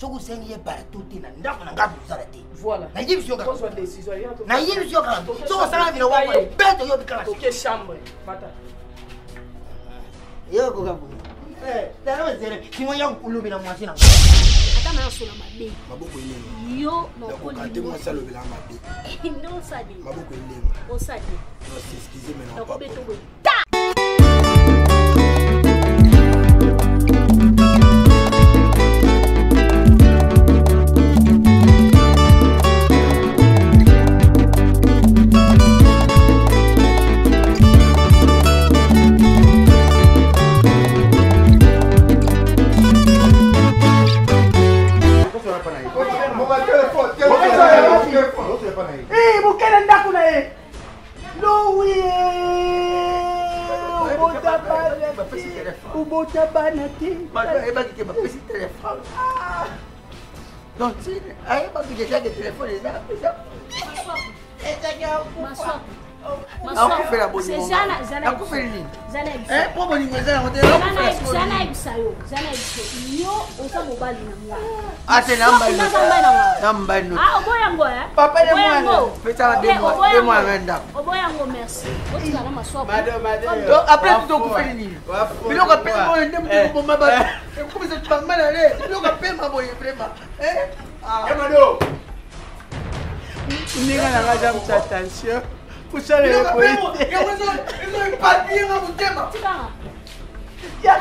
Soko sengi partout tina ndako na ngapi uzarati. Voilà. Na yibi sio kaka. Pose une décision. Na yibi sio kaka. Soko sala vile wako beto yo bikala. OK chambre. Mata. Yo ko gabu. Dara zere kimo ya kulubi na mwasina. Ata na sona mabe. Maboko ilenga. Yo no ko Kate mo salo bila mabe. Non sadi. Maboko ilenga. O sadi. Non, excusez-moi non Na pas. ko beto bo. Donc, si, aïe, pas que j'ai déjà des téléphones, les gars. Fait la bonne c'est Zana Zana pour mon niveau Zana Ibsayo Zana Ibsayo yo osa mobali na moi ah c'est namba no ah oboyango papa de moi feta de moi ngenda oboyango merci otika na maswa donc après tu dois faire nini bilo ka pe mo ndem ko mababa comme ça tu vas mal aller bilo ka pe ma boy vraiment Yamado. Ninga na ngaja mta attention. Kusale le poete. Ils ont pas bien à vous tema. Ya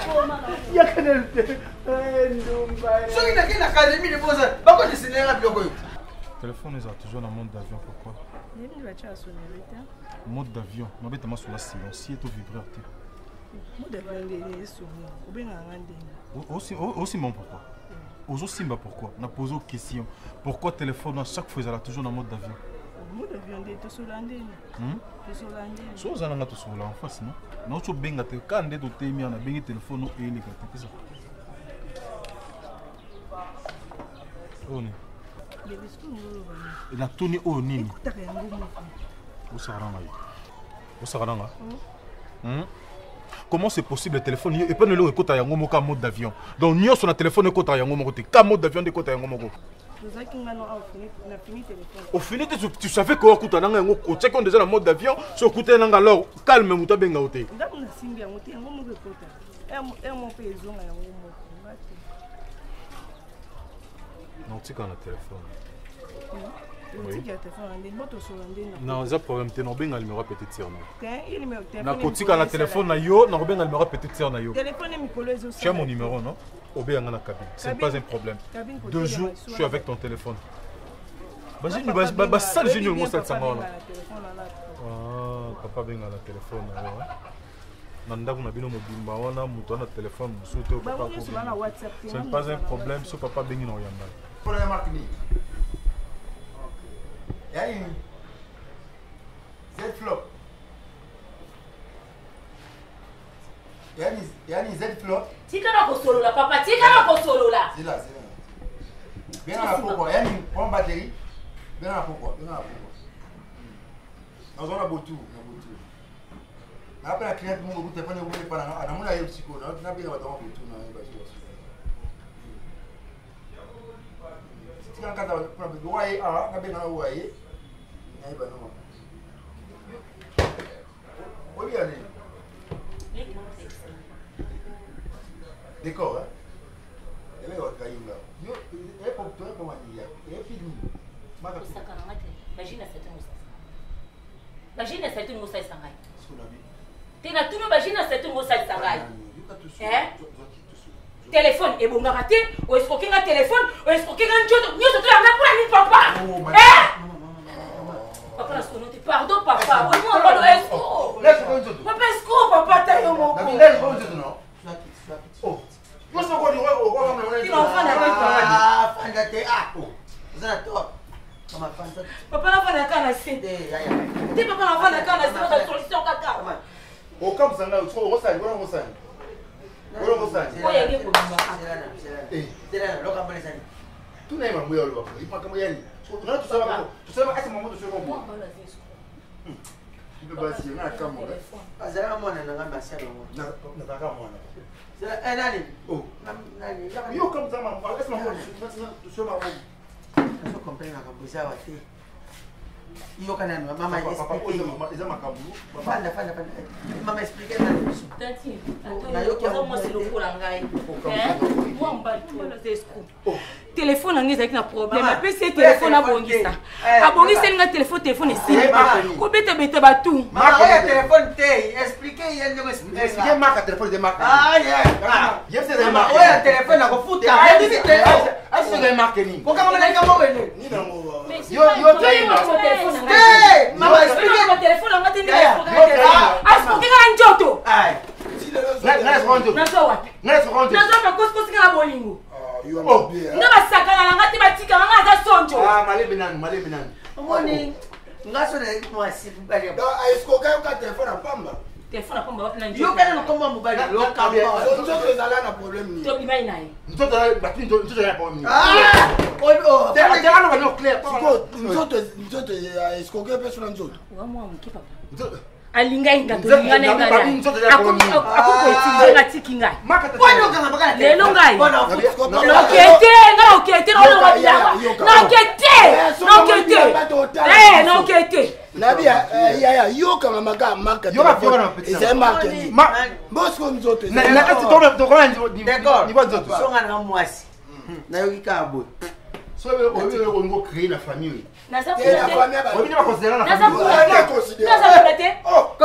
kana ndumba. So qui n'a qu'une académie de pose, pas qu'on dessiner un bloc. Téléphone ils ont toujours un mode d'avion pourquoi? Mode d'avion, ma bête sur la silencieux tout vibreur. Mode d'avion est sur moi. Obenga ngande. Aussi mon pourquoi? Ozo Simba pourquoi? On a posé une question. Pourquoi téléphone à chaque fois elle a toujours un mode d'avion? Mode d'avion est tout sur l'andé. So za nanga to sur la en face non? Non so benga te kande do te mi ana bengi téléphone no ele ka te pesa. Oni. La toni o nini? Osaranga. Comment c'est possible le téléphone et pas ne le écoute à yango moka mode d'avion. Donc nyo sur le téléphone écoute à yango moko te ka mode d'avion écoute à yango moko. Au final tu savais que écoute à yango ko check on déjà la mode d'avion sur écoute nanga alors calme muta benga ote. Ndamu na simbi yango te yango moko écoute. Mo pe ezonga yango moko. Non tu quand le téléphone. Oui. Non, c'est problème. Tu n'as pas le numéro petit tir. Na kotika na téléphone na yo, na robin le numéro petit tir na yo. Téléphone mikolo tu as mon numéro non? Obéanga na cabine. C'est pas un problème. 2 jours, je suis avec ton téléphone. Vas-y, bah ça le génie le mot ça tsanga là. Ah, papa benga na téléphone na yo. Nanda kuna bino mobimba wana muto na téléphone musuto papa ko. C'est pas un problème, so papa bengi na yamba. Pour la marque ni. Yani Z-Flop. Yani Z-Flop. tika na kosolola papa tika na kosolola C'est là. Bien à pourquoi? Yani prends batterie. Bien à pourquoi? Nous on a beau tout. Après la cliente mon goût téléphone vous pas na mon ayo psycho na bien va dans tout na ba so. Si quand quand on a besoin ah na bien na waye. Na ba no. Oui allez. D'accord hein. Et là on va là. Yo et pour toi comment dire? Et fini. Maka Imagine cette moussa sangai. Tena tout le bagine cette moussa sangai. Téléphone et bon raté, ou est-ce qu'on a téléphone, ou est-ce qu'on a un jour, nous sommes là pour aller papa. Papa, pardon papa, papa, est-ce papa taille mon cou. Oh. Moi c'est quoi du roi au roi on est enfant ah fandate ah oh. Vous êtes toi. Papa n'a pas d'accord à c'est des papa n'a pas d'accord à c'est la solution kaka. Au comme ça là au rosal on rosal. On rosal. Oya ngi ko bimba. C'est là loka mbele sani. Tout n'est pas mouillé le il pas comme yani. Tu sais à ce moment de ce moment. Yo kana mama explique. Fanda. Mama explique na. Tati. Na yo kwa moi c'est le pour ngai. Moi mbatu na zesko. Téléphone ngai avec na problème. Après c'est téléphone abongisa. Abongisa nga téléphone ici. Ko bete batu. Mama ya téléphone te. Explique yeye ndio explique. Explique marque téléphone de marque. Ah yeah. Je sais de marque. Oya téléphone na kofuta. Est-ce que de marque ni? Ko kama na kama wewe. Ni dango. Yo téléphone. Mama explique mon téléphone on attend expliquer nga njoto. Ai. Nazo wapi? Nazo pa kosi nga bolingo. Nga basakana nga te batika nga za sonjo. Malebe nan. Omoni. Ngaso na mwasi bali. Est-ce que ka téléphone pamba? Téléphone apamba wapi na njoto. Yo kana nkomba mobali lo kamba. Nzoto ezala na problème ni. To bimai naye. Nzoto ya problème ni. Oh, tena no bano clair. Nzoto est-ce que personne na nzoto? Wa mwa mkipa. Alinga inga to linga na inga. Ako nga tiki ngai. Kwani ukanga bakala te. Lelo ngai. Bona okete no okete. Nabia ya yo kama maka marque. Yo ka na petit. C'est marque. Bosko nzoto. Na kati to ko d'accord. Ni nzoto. Songa na mwasi. Na yo kikabo. So on go créer la famille. Na sa La famille ba. On va considérer la Na sa famille. Oh,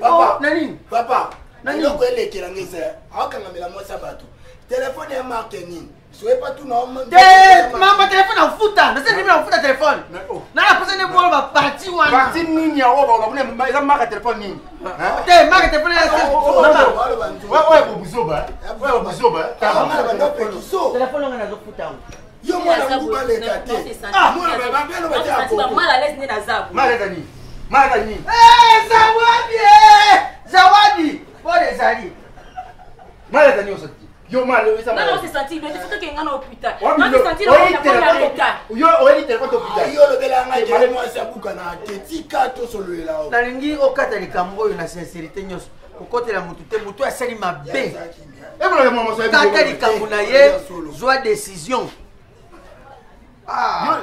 Papa, nani? papa, nani ko elekela ngisa. Akanga mela mo sabato. Téléphone ya marque nini? Soyez pas tout normal. Mama téléphone en futa. Na sasa en futa téléphone. Na la pesa ne bolo ba parti wana. Parti nini ya oba ba eza marque téléphone nini? Te marque téléphone ya mama. Ouais bobuzoba. Ouais bobuzoba. Téléphone nga na zo futa. Yo mwana nguba leka te. Mwana baba beno ba ta ko. Mal à l'aise ni na zabu. Malani. Zawadi. Pole zali. Malani osati. Yo malo esa malo. Non, c'est senti, mais il faut que ngana hôpital. Non, c'est senti là on a Yo oli téléphone hôpital. Yo lo bela nga je mo sabuka na te tika to solo ela o. Nalingi okata likambo oyo na sincérité nyos. Kokotela mutu te mutu asali mabe. Ebona mo so Kaka likambo na ye zwa décision.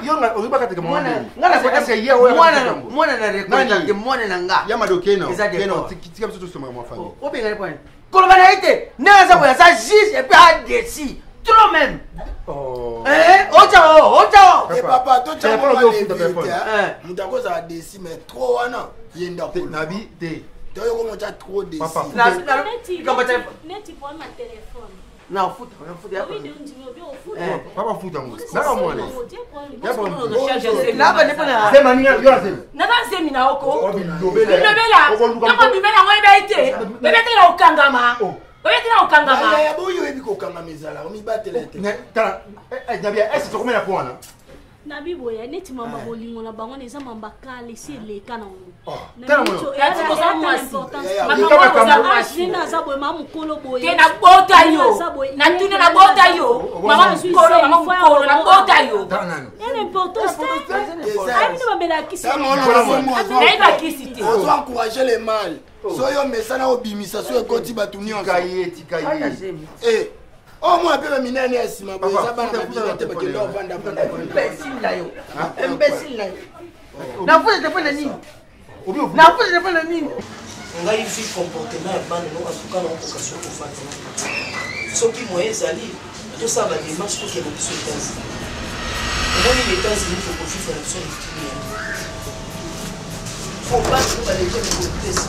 Yo nga oyiba katika mwana. Mwana na rekonda ke mwana na nga. Ya madokeno. Keno tika biso to ma famille. Obenga point. Kolobana ite. Naza boya sa juge et puis a décide. Trop même. Ocha. Et papa, toi tu as pas de téléphone. Mutako za décide mais trop wana yenda ko. Nabi te. Toi yo ko trop décide. Papa. Neti pour ma téléphone. Na futa hapo. Papa futa ngo. Naka mwana. Laba nipo na. Sema nini yo asema? Na danse mina oko. Lobela. Kama bimela ngoi baite. Bebe tena okangama. Bebe tena okangama. Ya boyo ebi ko kanga mezala, o mi batele te. Tala. Nabia, est-ce que tu connais la poana? Nabi boya neti mamba bolingo na bango neza mamba kale si leka na ngo. Tala mo. Yati ko sa mwasi. Nina za boya mamu kolo boya. Tena bota yo. Na tuna na bota yo. Mama mkolo na bota yo. Tala nani? Yana importance te. Ami no bambela kisi. Naiba kisi te. On doit encourager les mâles. Soyo mesana obimisa so ekoti batu nyonso. Eh. Oh moi bébé minene asima boya za bana babina te bakenda ovanda banda. Imbécile là yo. Imbécile là. Na futa téléphone nini? Na futa téléphone nini? Ngai vi comportement ya bana no asuka na okokasio kofata. Soki moye ezali to sa ba démarche ko ke na biso tasi. Ngoni les États-Unis faut qu'on vive la seule vie. Faut pas que les gens nous testent.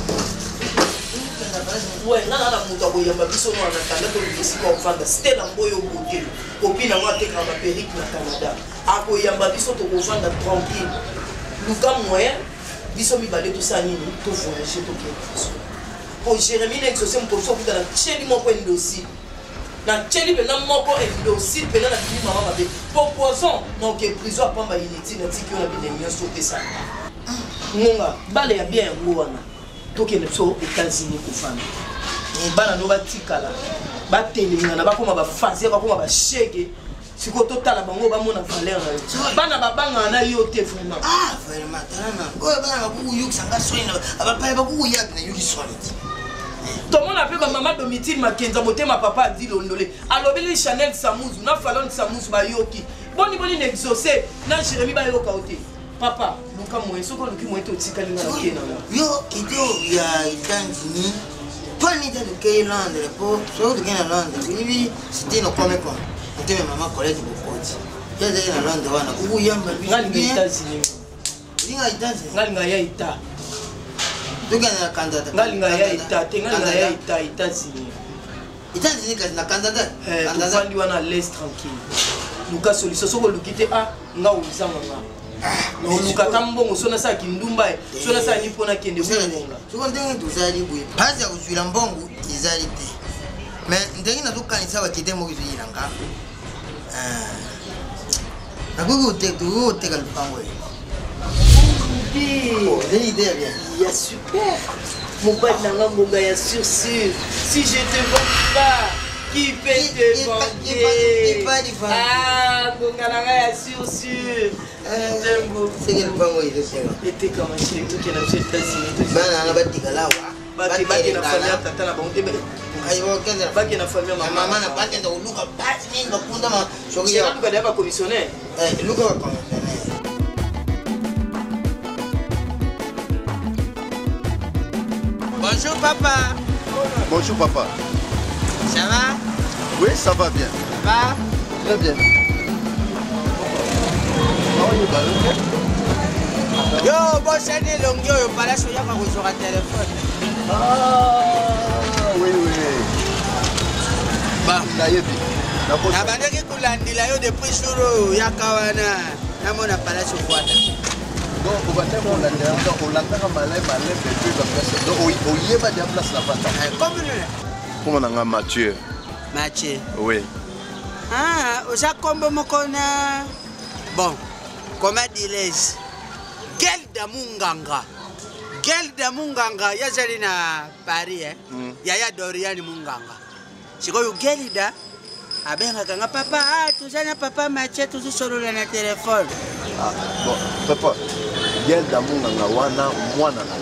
Ouais, nana muta boyamba biso no anatanda to bisika ofanda stela mboyo botelo. Kopina ngwa te kama Périque na Canada. Akoyamba biso to kofanda tranquille. Luka moyen biso mibale to sa nini to voyager to ke. Pour Jérémie n'exaucer mon professeur pour dans cheli moko endosi. Na cheli bena moko endosi bena na kimi mama babe. Pour poison donc prison pamba initi na tiki on a bien mieux sauter ça. Ngonga bale ya bien ngwana. Tokende so États-Unis kufana. Bana no batikala. Batelinga na bakoma ba fancy bakoma ba shege. siko totala bango bamona valeur na yo bana babanga na yo te vraiment vraiment talana oyo bana bakuku yokisanga soina abapaye bakuku yapi na yoki solide tomona pe bamama Domitille Makenza motema papa adi londole alobeli Chanel Samuzu na Falon Samuzu bayoki boni na exaucé na Jérémy bayoka ote papa luka moye soko luki moye totikali na kena yo ideo ya États-Unis pas ni dans le Londres pour so de gena Londres oui c'était no comme quoi était maman collège bokoti ya na Londres wana kuku yamba ngali États-Unis ngali ya ita Dugana Canada. Ngalinga ya ita, tenga ya ita États-Unis. États-Unis na Canada. Canada ndi wana l'est tranquille. Luka solution soko lukite nga uzanga nga. No luka tambongo sona sa kindumba, sona sa ni pona kende bonga. Soko ndenge tuzali buye. Pazi ya kuzwila mbongo izali te. Mais ndenge na tukanisa bakite mo kuzwila nga. Nakuku te kalupango. Oh, il y a super. Mon père n'a pas de sûr. Si je te vends pas, qui peut te vendre? Ah, Gonga sûr. C'est quel bango il est? Il était comme un chien qui n'a pas de États-Unis. Bana na batika lawa. Baki na famille tata na bango. Ayo kenza baki na famille mama na baki ndo luka basi nini bakunda ma shogi ya luka daba commissionnaire. Luka wa commissionnaire. Bonjour papa. Bonjour papa. Ça va? Oui, ça va bien. Ça va? Très bien. Yo, boss, c'est longue yo, pas sur yaka ko sur téléphone. Oui. Ba, na yebi. Na bandaki kulandila yo depuis suro yaka wana. Namona pala sur kwata. Donc, on va faire mon landeur. Donc, on l'entend malais, depuis la place. Donc, on y est pas de place là-bas. Comment on a Mathieu? Mathieu. Oui. Ah, osa kombo mokona. Bon, comment dirais-je? Gelda Munganga, yazali na Paris Yaya Dorian Munganga. Sikoyo Gelda abenga kanga papa tuzana papa Mathieu tuzusolola na téléphone. Ah, bon, papa. Gelda Munganga wana mwana na.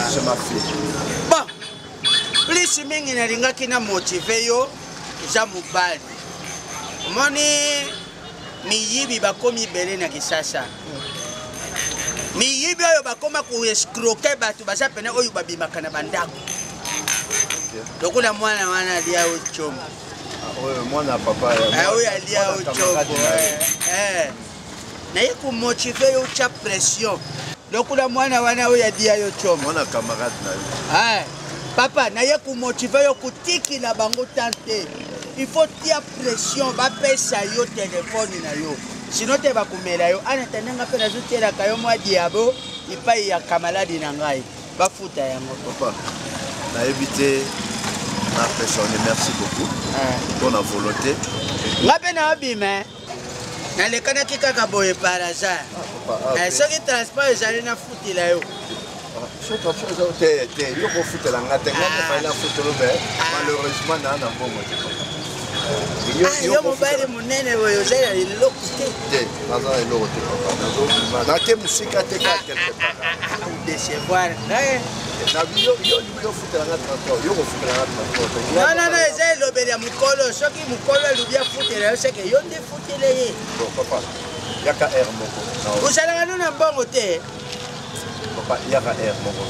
C'est ma fille. Bon. Plus mingi na linga kina motive yo za mubali. Moni miyibi bakomi bele na kisasa. Miyibi oyo bakoma ku escroquer batu baza pene oyo babimaka na bandako. Dokuna mwana wana lia uchomo. Oyo mwana papa ya. Oyo alia uchomo. Na yiku motive yo cha pression. Dokuna mwana wana oyo alia yo chomo. Mwana camarade na yo. Papa na yiku motive yo kutiki na bango tante. Il faut tia pression ba pesa yo téléphone na yo. Sinon te bakumela yo ana tananga pe na zutela kayo mwa diabo ipai ya kamaladi na ngai bafuta yango papa na éviter na pression. Merci beaucoup pour la volonté ngape na obime na lekana kikaka boye par hasard soki transport ezali na futila yo yo kofutela nga te nga mofaila futelo me malheureusement na na mbongo yo mobali munene boyo ozala eloko te naza eloko te papa nake musika te ka quelque part décevoir yo futela nga transport yo kofutela nga transport non eza elobeli ya mokolo soki mokolo elobi afutela yo seke yo nde futele ye bon papa yaka air moko ozalaka no na mbongo te papa yaka air moko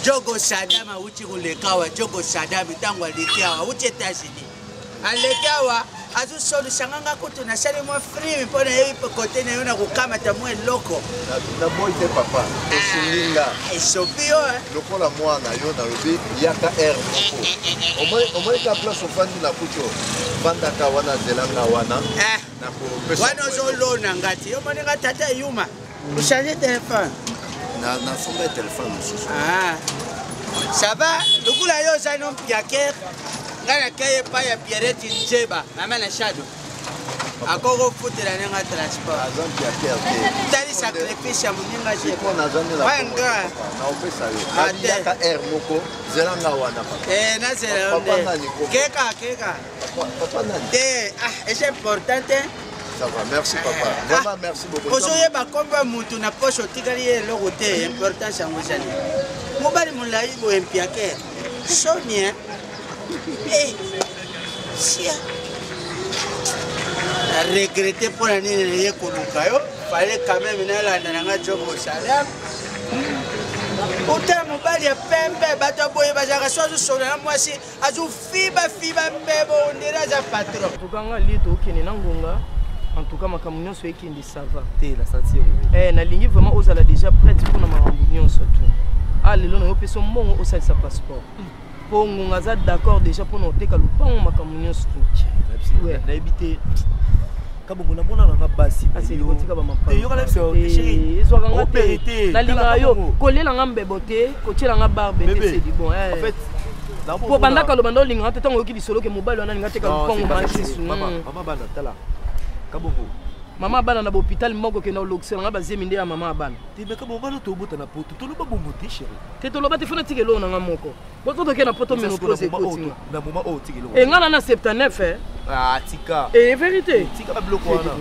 Jogo Sadam auti kulekawa Jogo Sadam tangu alekawa uti États-Unis alekawa azu solo sanganga kutu na sale mo free pona yebi kote na yona kukamata mo eloko na boy te papa esilinga esopio lokola mwana yo na lobi yaka air moko o moi ka place ofandi na kucho vanda ka wana zelanga wana na ko wana zolona ngati yo mone tata yuma uchanger téléphone na fomba téléphone monsieur ça va lokula yo zanon piaker ngana kaye pa ya Pierrette Njeba mama na shadow akoko futela nenga transport azambi ya kerte tali sacrifice ya moninga siko nazami naopesa yo yaka air moko zelanga wana nazela keka papa nani te c'est important te. Ça va, merci papa. Vraiment merci beaucoup. Ozoyeba komba mutu na poche otikali eloko te importance yango ezali mobali molai boye mpiake sonia sia na regrete mpona nini naye koluka yo fale quand même nalanda nanga jobo salaire uta mobali ya pembe bato boye bazalaka so azosolola na mwasi azofiba mbebo ondela aza patron tokanga li tokende na ngonga. En tout cas, ma communion soit qui ça va. La sentir. Na ligne vraiment aux ala déjà prête pour ma communion surtout. Ah le long on son bon au sa passeport. Pour on a d'accord déjà pour noter que le pan ma communion surtout. Ouais. Na habité. Kabongo na mona na basi. Ah c'est le tika ba ma pa. Et yo la chérie. Ils ont gagné. La ligne yo coller la ngambe beauté, coacher la ngambe barbe c'est du bon. En fait pour bandaka le bando linga te tango ki di solo ke mobile wana linga te ka le pan ma chisu. Mama bana tala. Kabongo. Maman bana na hôpital moko ke na loxel nga bazemi nde ya maman bana. Tibe kabongo bana to bota na poto to loba bombo te chérie. Te to loba te fona tikelo na nga moko. Boto to ke na poto menopause ekotinga. Na moment o tikelo. E nga na 79 Ah tika. Et vérité. Tika ba bloko wana.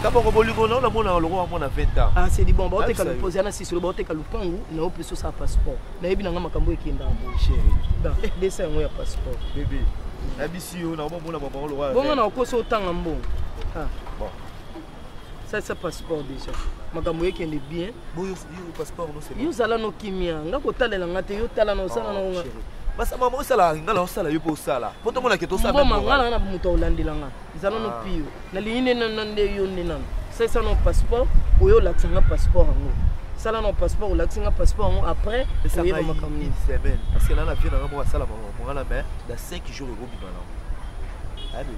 Kabongo bolingo na na mona loko mona 20 ans. Ah c'est du bon ba te ka poser na sisi lo ba te ka lupangu na o peso sa passeport. Na yebi na nga makambo ekenda mbo chérie. Ba desa ngo ya passeport. Bébé. Abisio na mona ba lo wa. Bongo na okoso tanga mbo. Ah. Bon. Ça c'est passeport déjà. Makambo ekende bien. Bon yo passeport no c'est. Yo zala no kimia. Nga ko talela ngate yo tala na osala na nga. Basa mama osala ngala osala yo po osala. Poto mona ke to sala. Bon ngala na muto olandela nga. Zala no pio. Na liine na nde yo nena. Ça no passeport oyo la tsinga passeport ngo. Sala no passeport la tsinga passeport ngo après ça va makambo une semaine. Parce que là na vie na mo sala mo ngala mais dans 5 jours au bimala. Ah bébé.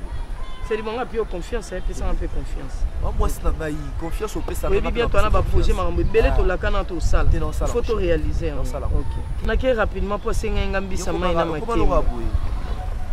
C'est du bon appui confiance, et puis ça un peu confiance. Moi c'est na ngai confiance au pesa. Oui bien toi na ba projet makambo belé to la kana to sala. Il faut to réaliser. OK. Na ke rapidement pour senga ngambisa mai na maki.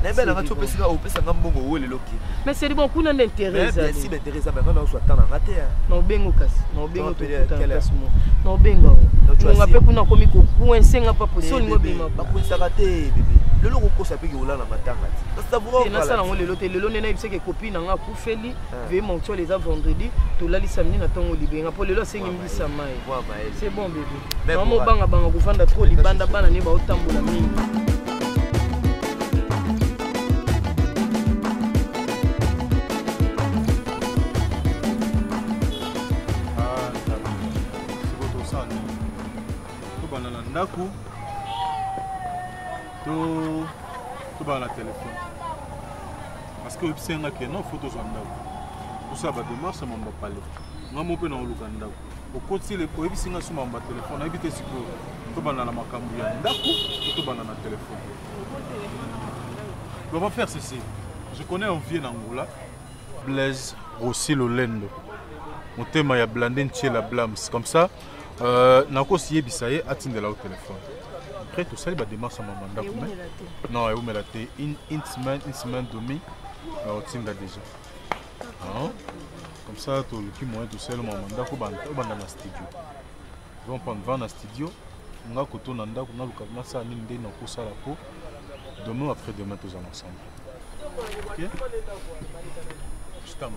Na bela nga to pesa au pesa ngambongo wo le loki. Mais c'est du bon kuna d'intérêt ça. Si d'intérêt ça maintenant on soit tana ngate. Non bengo kasi. Non bengo to kasi mo. Non bengo. On ngape kuna komi ko kuensenga pa possible ngo bima. Ba kuensaka te bébé. Le logo ko sape ki olana matanga. Ça vous rend. Na sala ngo le lote le lone na ibise ke copine nga kufeli. Ve mon toi les vendredi to lali samedi na tongo libenga po le lo sengi mbisa mai. C'est bon bébé. Maman banga banga kufanda trop libanda bana ni ba otambola mingi. Ndako to ba la téléphone parce que obsenga que non photos en ndako tout ça ba démarche mamba parler moi mon pe na oluka ndako au côté le ko ebisinga suma mamba téléphone habite siko to ba na makambu ya ndako to ba na téléphone. On va faire ceci. Je connais un vieux Angola Blaise Rossi Lolendo mon thème ya Blandin Tchela Blams comme ça. Nako siye bisaye atindela au téléphone. Après tout ça il va démarrer sa maman ndako mais non elle me l'a té une semaine demi otinda déjà. Comme ça tout le qui moyen tout seul maman ndako banda na studio. Vont prendre na studio nga koto na ndako na lukama ça nini ndé na ko sala ko demain après demain tous ensemble. OK? Je t'aime.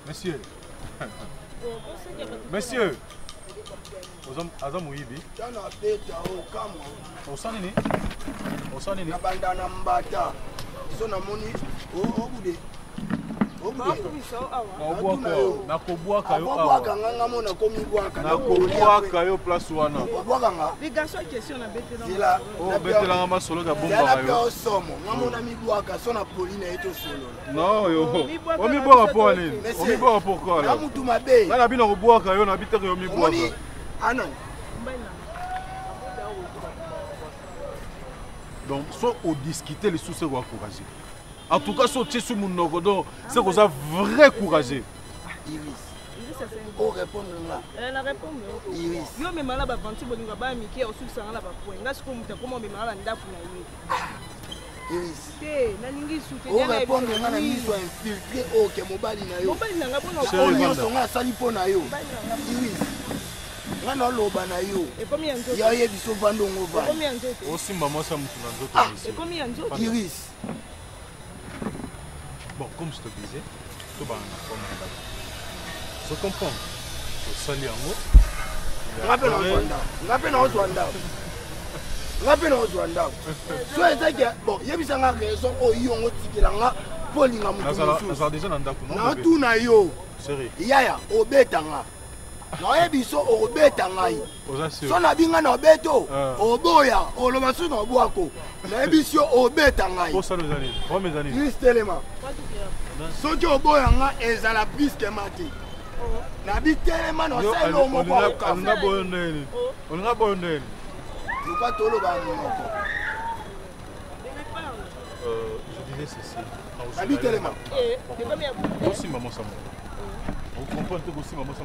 Monsieur. Monsieur. Azam Ouibi. Osanini. Abandana mbata. Sona moni. Nakobwaka yo awa. Nakobwaka nganga mona komi bwaka. Nakobwaka yo place wana. Bwaka nga. Bigaso question na betela. Zila. Oh betela nga masolo ka bomba yo. yo. Somo. Ngamona mi bwaka sona Pauline eto solo. Non yo. O mi bwaka po nini? O mi bwaka pourquoi là? Amutu mabe. Na bino kobwaka yo na bitaka yo mi bwaka. Anan. Donc soit au discuter les sous-se encourager. En tout cas, sauter sur mon nogodo, c'est que ça vrai courageux. Iris. Oh, répondre là. Elle a répondu. Iris. Yo me mala ba vanti bolinga ba miki au susa ngala ba point. Ngasi ko muta koma me mala ndafu na yo. Iris. Te na ningi sute. Oh, répondre ngana miso infiltré o ke mobali na yo. Mobali na ngabona ko yo songa sali po na yo. Iris. Ngana loba na yo. E komi ya nzoto. Ya ye biso vando ngova. E komi ya nzoto. Aussi maman ça mutu na nzoto. E komi ya nzoto. Iris. Bon, comme je te disais, tout va en forme. Je comprends. Je salue en haut. So ezaki bon yebisanga raison oyo ngo tikelanga polinga mutu déjà dans ndako na tuna yo sérieux yaya obetanga na yebiso obetanga yi so na binga na obeto oboya oloba so na obwako na yebisio obetanga yi pour ça nos amis pour mes amis juste élément soki oboyanga ezala piske mati na bitelema na selo moko olinga boyo ndeni olinga boyo ndeni luka toloba monoko je disais ceci na bitelema aussi maman ça on comprend tout aussi maman ça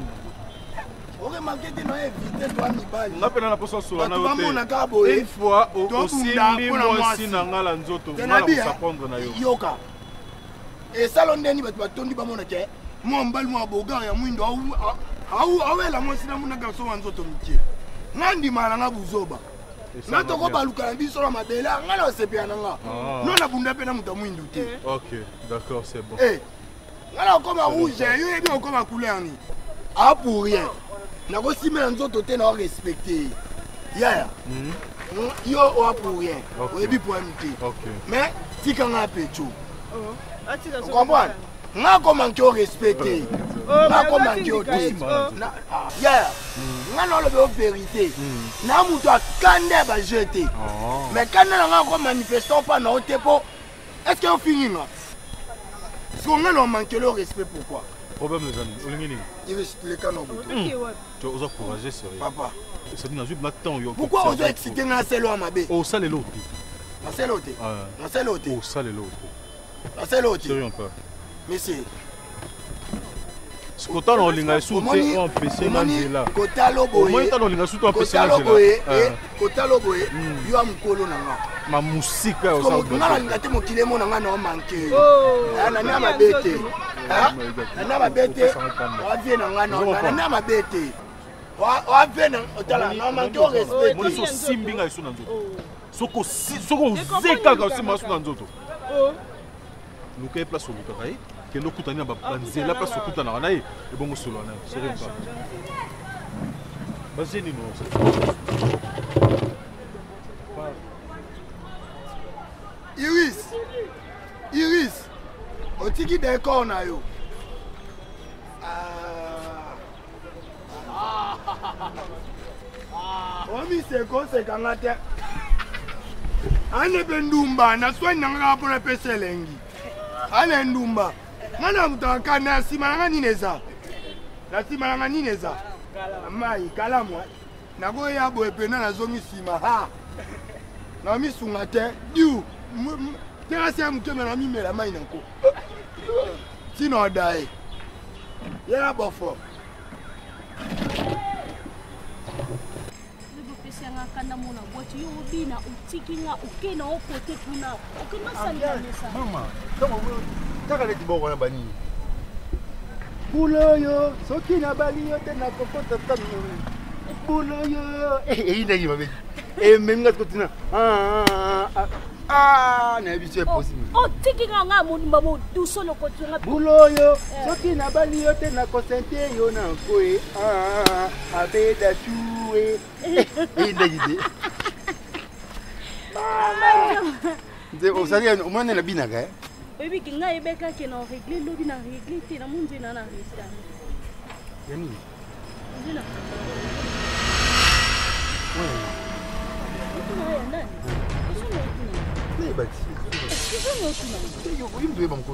oke makete na éviter toi mibali ngapena na poso so na yote une fois aussi mwasi na ngala nzoto ngala kusapondre na yo yoka et salon ndeni bato batondi bamona ke mo mbali mo aboga ya mwindo awela mwasi na muna garso wa nzoto mikie ngandi mala nga buzoba na toko baluka na biso na mabele ngala osepia nanga nona bunda pe na muta mwindo te. OK, d'accord, c'est bon. Eh ngala comme rouge yo ebi comme couleur ni a pour rien na ko simela nzoto te na respecter ya yo o pour rien o ebi pour amitié. Mais tika nga pecho tu comprends? Nga comment tu respecter nga comment tu ya nga no le vérité na muto akande ba jeter mais quand nga ko manifestant pas na otepo est-ce que on finit là si on a manqué le respect pourquoi problème les amis olingini il reste les canaux tu os encouragé sérieux papa ça dit na juste maintenant yo pourquoi on doit exciter nga selo à mabe au sale l'autre na selote na selote au sale l'autre na selote sérieux un peu monsieur ce côté on linga souté on PC na nzela kotalo boye moi tant on linga souté on PC na nzela kotalo boye yo amkolo nanga ma musika au sa ngala linga te mokile mo nanga na manke na na mabete na mabete wa vie nanga na na mabete wa vie na otala na manke o respect moi so simbinga iso na nzoto soko zeka ka sima so na nzoto luka place au luka kai que nous coûtons à nzela place au coûtons na naï et bon solo na sérieux pas vas-y ni non Iris otiki d'accord na yo omi se kangate ane bendumba na swani nanga pour pesa lengi ane ndumba ngana mutaka na sima nanga nineza na sima nanga nineza mai kala moi na go ya bo epena na zongi sima ha na mi sunga te diu tera se mutema na mi mela mai nanko sino dai ya bofo kanda mona boîte yo bina utikinga ukena opote kuna ukena sandanesa mama kama taka leti boko na bani buloyo soki na bali yo te na kokota tanu buloyo ina giba be menga kotina na biso possible utikinga nga munimba mo dusolo kotunga buloyo soki na bali yo te na kosente yo na koe abeda chue indagide nze osali omwana na binaka oyebi ke ngai ebekaki na oregle lobi na regle te na munzu na restaurant yani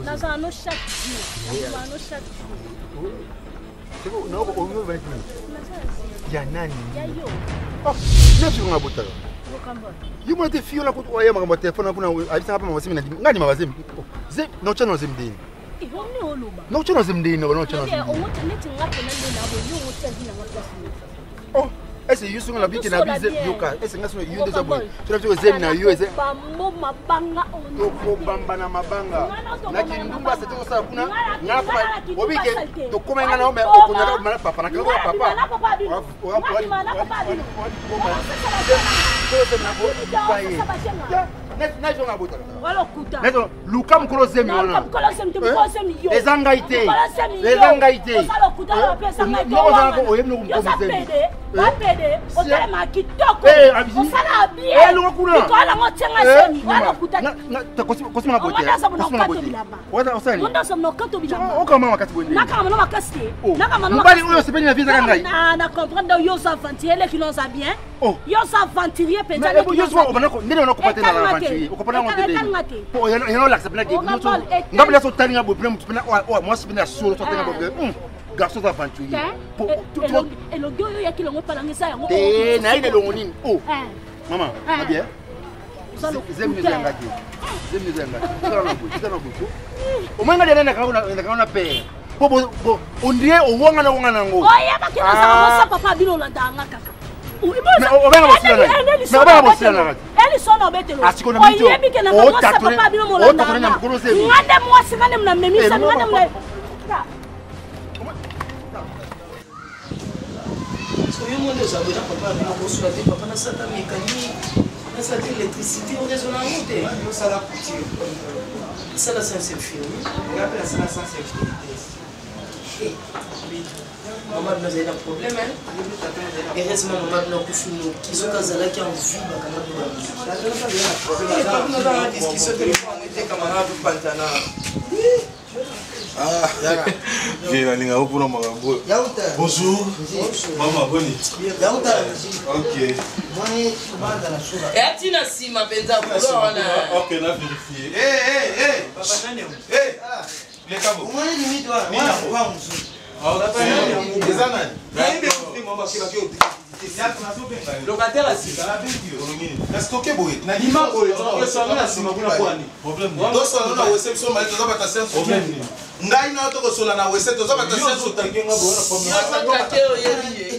nazala no chaque jour nazala no chaque jour non on veut 20 minutes ya nani ya yo nefi nga botaka Yo mo te fio la ko oya makambo telefone kuna abisa hapa mawasimi na ngani mawasimi. Ze no channel zimdini. No channel zimdini no channel. Oh, ese yusu ngala biki na bize yoka. Ese ngaso yunde za boy. Tunafika zemi na yo ese. Mabanga ono. Ko bamba na mabanga. Na kindumba se to sa kuna ngapa obike to koma ngana ome okunyaka mala papa na kango papa. Luka mkolo zemi wana. Ezanga ite. Ezanga ite. Noza ko oyemno kumkomo zemi. Bapede, osala kitoko. Osala bien. Lunga kuna. Ikola ngotsenga zemi. Wala kuta. Na kosima bote. Kosima bote. Wata osani. Nda somno kato bilamba. Oka mama kati bonde. Naka mama makasi. Naka mama. Mbali uyo sepeni na visa kangai. Na comprendre yo sa ventilier qui l'on sa bien. Yo sa ventilier penza. Mais yo so obanako ndene na kopate na ventilier. Okopana ngote. Po yo la accepte na ke. Ngabula so tani ngabo prem tupena moi sepena solo so tani ngabo. Garçon aventurier. Et le gars il y a qui l'ont pas langé ça. Eh na ile longoni. Oh. Maman, va bien. Zemi ngati. Zemi ngati. Sala buku. Omanga dena na kaona pe. Bo ondie owanga na wanga nango. Oya bakina sa papa bino la danga kaka. Obanga bosila na. Eli sona betelo. Asiko na mito. Oya bikena sa papa bino mo la danga. Ngande mwasi ngande mna memisa ngande mna. Yo monde za bena papa na bosu ate papa na sata mécanique na sata électricité on raisonne en route yo sala couture ça la sense fini on appelle ça la sense activité maman n'a pas de problème hein et heureusement maman n'a pas fini qui sont kazala qui en vie ba kana ba na discussion téléphone était camarade pantana. Ah, viens aller au boulot, bonjour. Maman, bonne. Ok. Et Tina si ma penza pour là. Ok, on a vérifié. Papa nani? Les cabos. Moi limite là. Locataire assis. La stocké boy. Na lima boy, tu ça na sima kuna kwani. Problème. Donc ça na réception mais tu vas passer un problème. Ngai na to ko sola na wese to za passer un problème.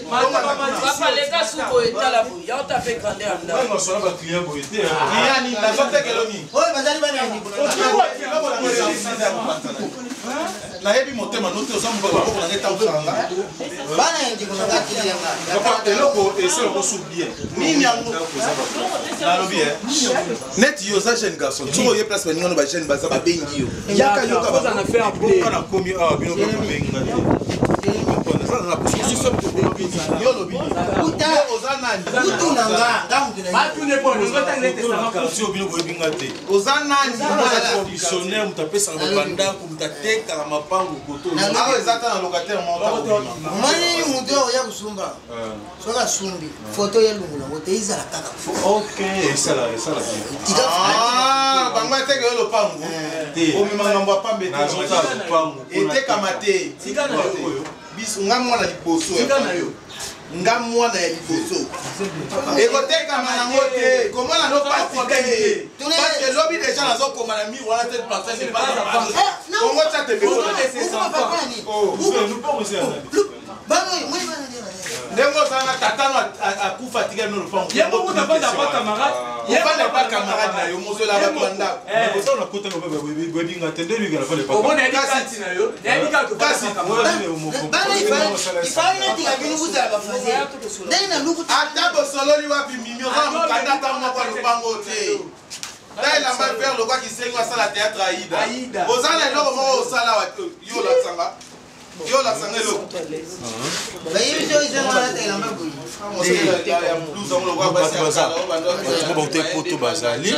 Papa les gars sous boy tala boy. Ya ta fait grande anda. Moi sola ba client boy té. Ni na zote kelomi. Oh bazali bana ni. Na yebi motema note oza mbaba ko na ngeta usanga. Bana ndi kuna ngati yanga. Papa eloko essaie ko subir. Nini yango na lobi net yo za jeune garçon. Tu voyais place ba ninga ba jeune ba za ba bengi yo. Yaka yo ka ba na faire appeler. Kana komi bino ko benga. Yo lobi. Uta ozanani. Utunanga, ngamu tuna. Batu ne bon, ngota ngete sama ko sio bino ko benga te. Ozanani, professionnel mutapesa na banda ko mutateka na mapango koto. Na ngao ezata na locataire monta. Mani mudo ya kusumba. Soka sumbi. Photo ya lungula ngoteiza la kaka. OK, ça là. Ah, bangwa teke yo lopango. O mimanga pambe te. Na zota lopango. Ete kamate. Tika na yo. Biso ngamwana liboso. Tika na yo. Ngamwana ya liboso. Ekoteka manango te. Komona no pasike. Parce que lobi déjà nazo komana mi wala te passer c'est pas. Kongo ça te besoin de ces enfants. Oh, nous pas aussi Bano, moi bana dire. Ndengo sana tatano akufa tika no lopango. Yebo kuna pas camarade. Yebo pas camarade na yo mozo la batwanda. Eh, ça on a côté no wedding attendez lui gala fallait pas. On est kasi na yo. Nani ka ko kasi. Bana il fallait neti ka binu buza ba fazer. Ndani na luku ata bosololi wapi mimio za mukanda ta mo kwa lopango te. Là il a mal faire le quoi qui sait quoi ça la théâtre Aïda. Ozala eloko mo osala wa yo la sanga. Yo la sanga lo. Ba yimi jo izema la tela mabu. On va te poto bazali.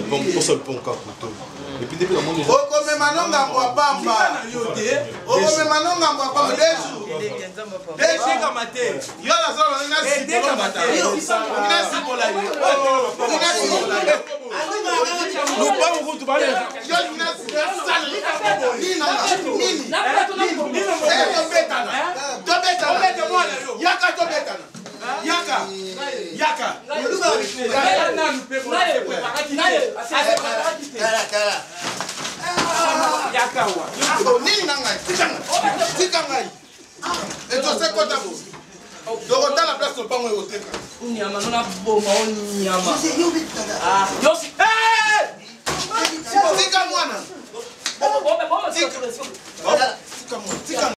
Bon, pour seul pont ka poto. Et puis depuis la monde. Oko me manonga kwa pamba. Oko me manonga kwa pamba deju. Deju kama te. Yo la sala na si ko mata. Ina si ko la yo. Ina si ko la yo. Nous pas on route balé. Yo ina si sala. Nini. To betana. Yaka to betana. Yaka. Yaka. La place de Pango et Oteka. Nyama, non a bomba, on nyama. Tika mwana. Tika mwana.